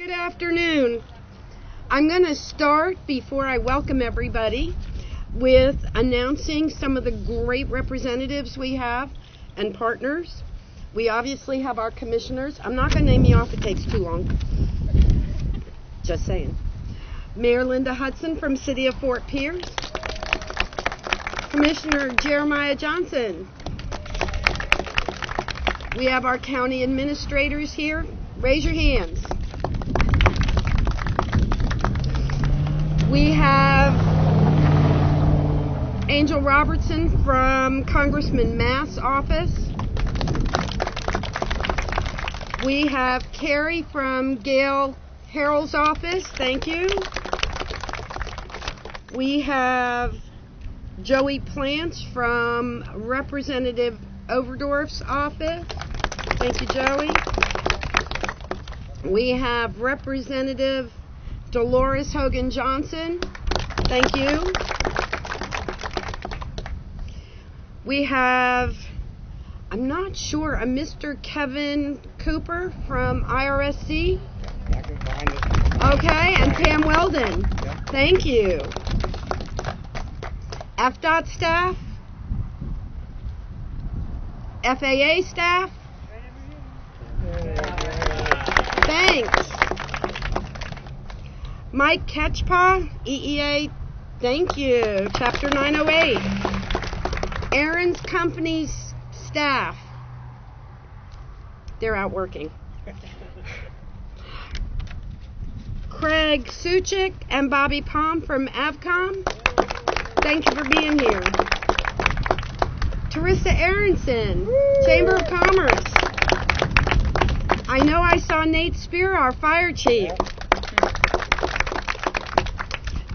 Good afternoon. I'm going to start, before I welcome everybody, with announcing some of the great representatives we have and partners. We obviously have our commissioners. I'm not going to name you off, it takes too long. Just saying. Mayor Linda Hudson from City of Fort Pierce. Commissioner Jeremiah Johnson. We have our county administrators here. Raise your hands. We have Angel Robertson from Congressman Mass' office. We have Carrie from Gail Harrell's office. Thank you. We have Joey Plants from Representative Overdorf's office. Thank you, Joey. We have Representative Dolores Hogan Johnson. Thank you. We have, I'm not sure, a Mr. Kevin Cooper from IRSC. Okay, and Pam Weldon. Thank you. FDOT staff. FAA staff. Thanks. Mike Ketchpaw, EEA, thank you. Chapter 908. Aaron's company's staff. They're out working. Craig Suchik and Bobby Palm from AVCOM. Thank you for being here. Teresa Aronson, Chamber of Commerce. I know I saw Nate Spear, our fire chief.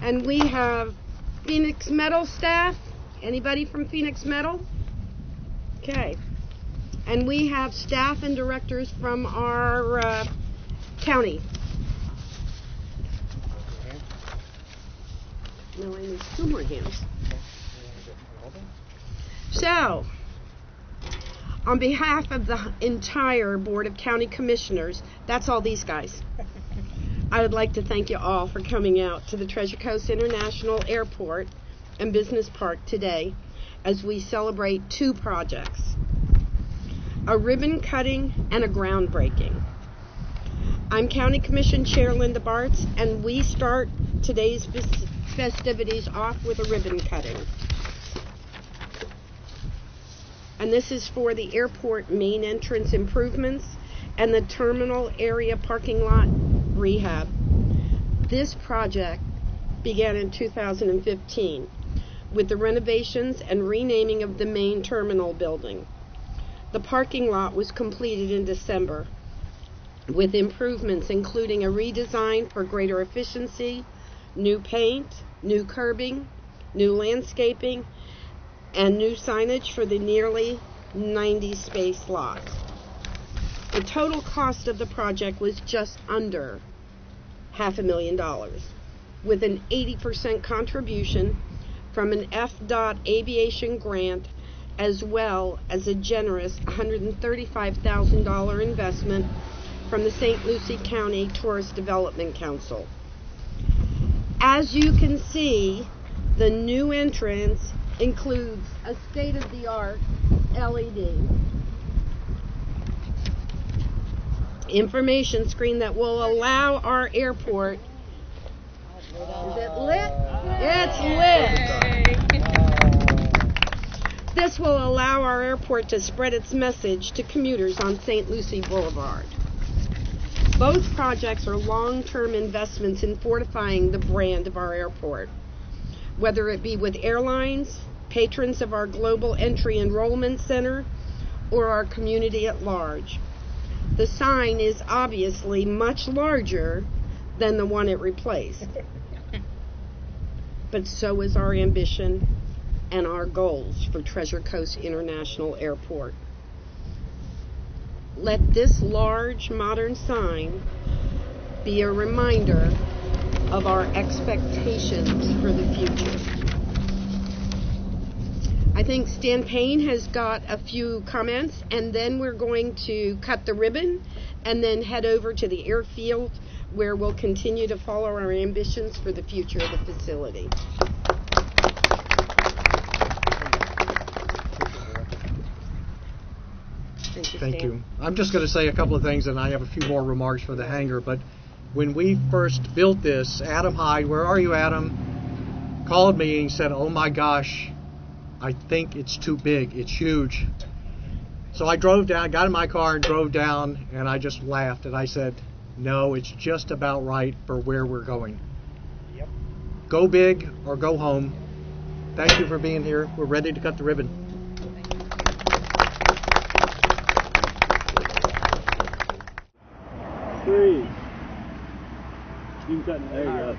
And we have Phoenix Metal staff. Anybody from Phoenix Metal? Okay. And we have staff and directors from our county. No, I need 2 more hands. So, on behalf of the entire Board of County Commissioners, that's all these guys. I would like to thank you all for coming out to the Treasure Coast International Airport and Business Park today as we celebrate 2 projects, a ribbon cutting and a groundbreaking. I'm County Commission Chair Linda Bartz, and we start today's festivities off with a ribbon cutting. And this is for the airport main entrance improvements and the terminal area parking lot rehab. This project began in 2015 with the renovations and renaming of the main terminal building. The parking lot was completed in December with improvements including a redesign for greater efficiency, new paint, new curbing, new landscaping, and new signage for the nearly 90 space lots. The total cost of the project was just under $500,000, with an 80% contribution from an FDOT aviation grant, as well as a generous $135,000 investment from the St. Lucie County Tourist Development Council. As you can see, the new entrance includes a state-of-the-art LED information screen that will allow our airport. Is it lit? It's lit. This will allow our airport to spread its message to commuters on St. Lucie Boulevard. Both projects are long-term investments in fortifying the brand of our airport, whether it be with airlines, patrons of our Global Entry Enrollment Center, or our community at large. The sign is obviously much larger than the one it replaced. But so is our ambition and our goals for Treasure Coast International Airport. Let this large modern sign be a reminder of our expectations for the future. I think Stan Payne has got a few comments, and then we're going to cut the ribbon and then head over to the airfield where we'll continue to follow our ambitions for the future of the facility. Thank you. I'm just going to say a couple of things, and I have a few more remarks for the hangar. But when we first built this, Adam Hyde, where are you, Adam, called me and said, "Oh my gosh, I think it's too big. It's huge." So I drove down, got in my car and drove down, and I just laughed, and I said, "No, it's just about right for where we're going. Yep. Go big or go home." Thank you for being here. We're ready to cut the ribbon. Three. You can cut it. There you go.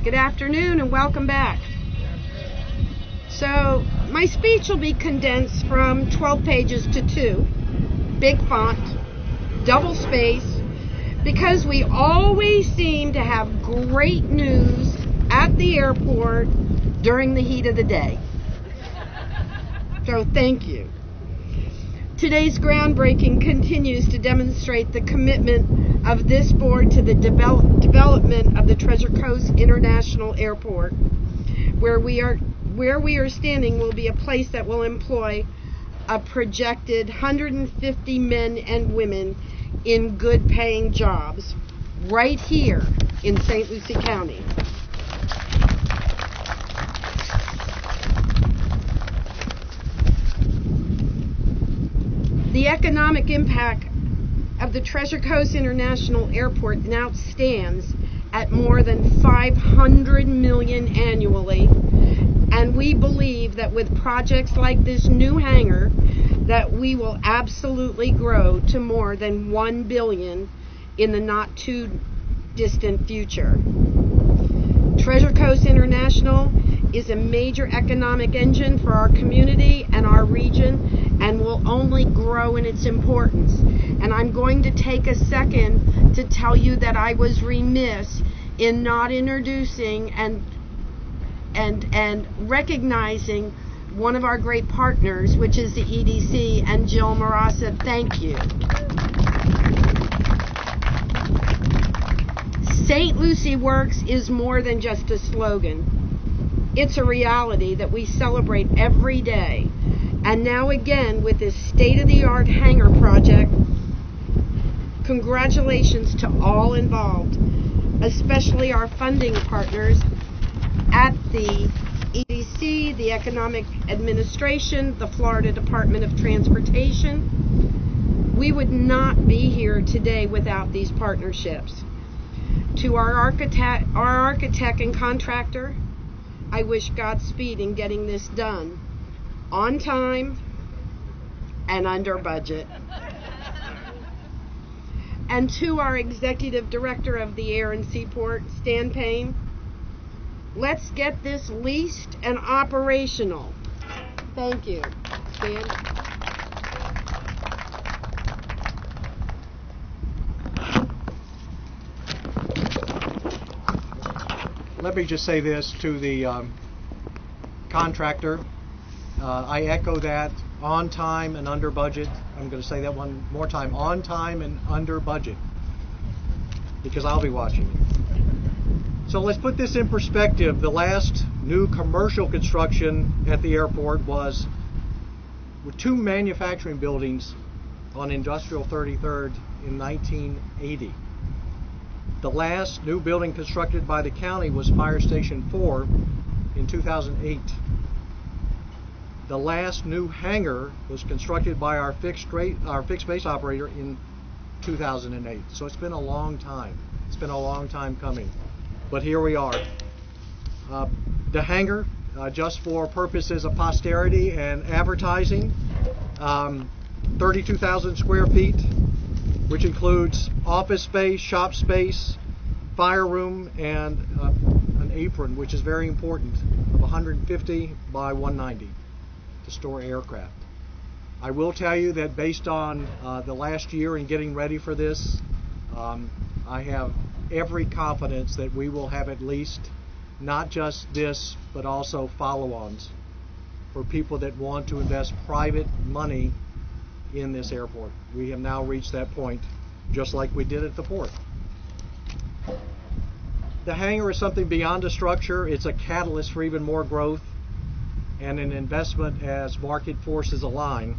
Good afternoon and welcome back. So my speech will be condensed from 12 pages to 2, big font, double space, because we always seem to have great news at the airport during the heat of the day. So thank you. Today's groundbreaking continues to demonstrate the commitment of this board to the development of the Treasure Coast International Airport. Where we are standing will be a place that will employ a projected 150 men and women in good paying jobs right here in St. Lucie County. The economic impact of the Treasure Coast International Airport now stands at more than $500 million annually, and we believe that with projects like this new hangar that we will absolutely grow to more than $1 billion in the not too distant future. Treasure Coast International is a major economic engine for our community and our region, and will only grow in its importance. And I'm going to take a second to tell you that I was remiss in not introducing and recognizing one of our great partners, which is the EDC, and Jill Marassa. Thank you. St. Lucie Works is more than just a slogan. It's a reality that we celebrate every day. And now again, with this state-of-the-art hangar project, congratulations to all involved, especially our funding partners at the EDC, the Economic Administration, the Florida Department of Transportation. We would not be here today without these partnerships. To our architect and contractor, I wish Godspeed in getting this done on time and under budget. And to our executive director of the Air and Seaport, Stan Payne, let's get this leased and operational. Thank you, Stan. Let me just say this to the contractor. I echo that, on time and under budget. I'm going to say that one more time, on time and under budget, because I'll be watching you. So let's put this in perspective. The last new commercial construction at the airport was with 2 manufacturing buildings on Industrial 33rd in 1980. The last new building constructed by the county was Fire Station 4 in 2008. The last new hangar was constructed by our fixed base operator in 2008. So it's been a long time. It's been a long time coming. But here we are. The hangar, just for purposes of posterity and advertising, 32,000 square feet, which includes office space, shop space, fire room, and an apron, which is very important, of 150 by 190 to store aircraft. I will tell you that based on the last year in getting ready for this, I have every confidence that we will have at least not just this, but also follow-ons for people that want to invest private money in this airport. We have now reached that point, just like we did at the port. The hangar is something beyond a structure. It's a catalyst for even more growth and an investment as market forces align.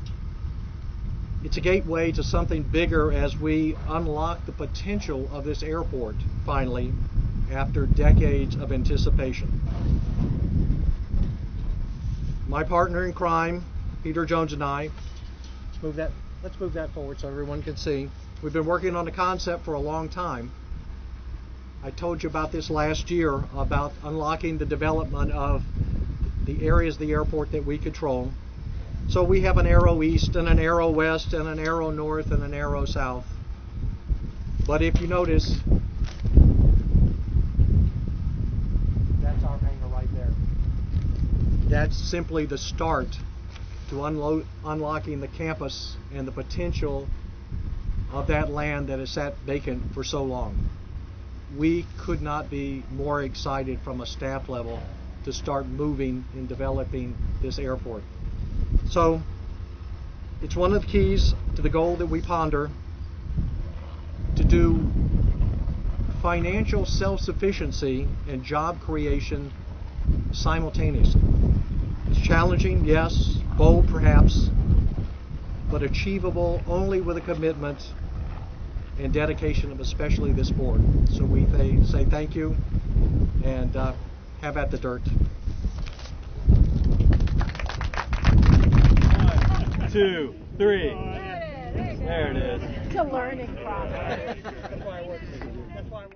It's a gateway to something bigger as we unlock the potential of this airport, finally, after decades of anticipation. My partner in crime, Peter Jones, and I, let's move that forward so everyone can see. We've been working on the concept for a long time. I told you about this last year, about unlocking the development of the areas of the airport that we control. So we have an arrow east and an arrow west and an arrow north and an arrow south. But if you notice, that's our hangar right there. That's simply the start to unlocking the campus and the potential of that land that has sat vacant for so long. We could not be more excited from a staff level to start moving and developing this airport. So it's one of the keys to the goal that we ponder to do financial self-sufficiency and job creation simultaneously. It's challenging, yes, bold perhaps, but achievable only with a commitment and dedication of especially this board. So we say thank you and have at the dirt. 1, 2, 3. There it is. It's a learning process.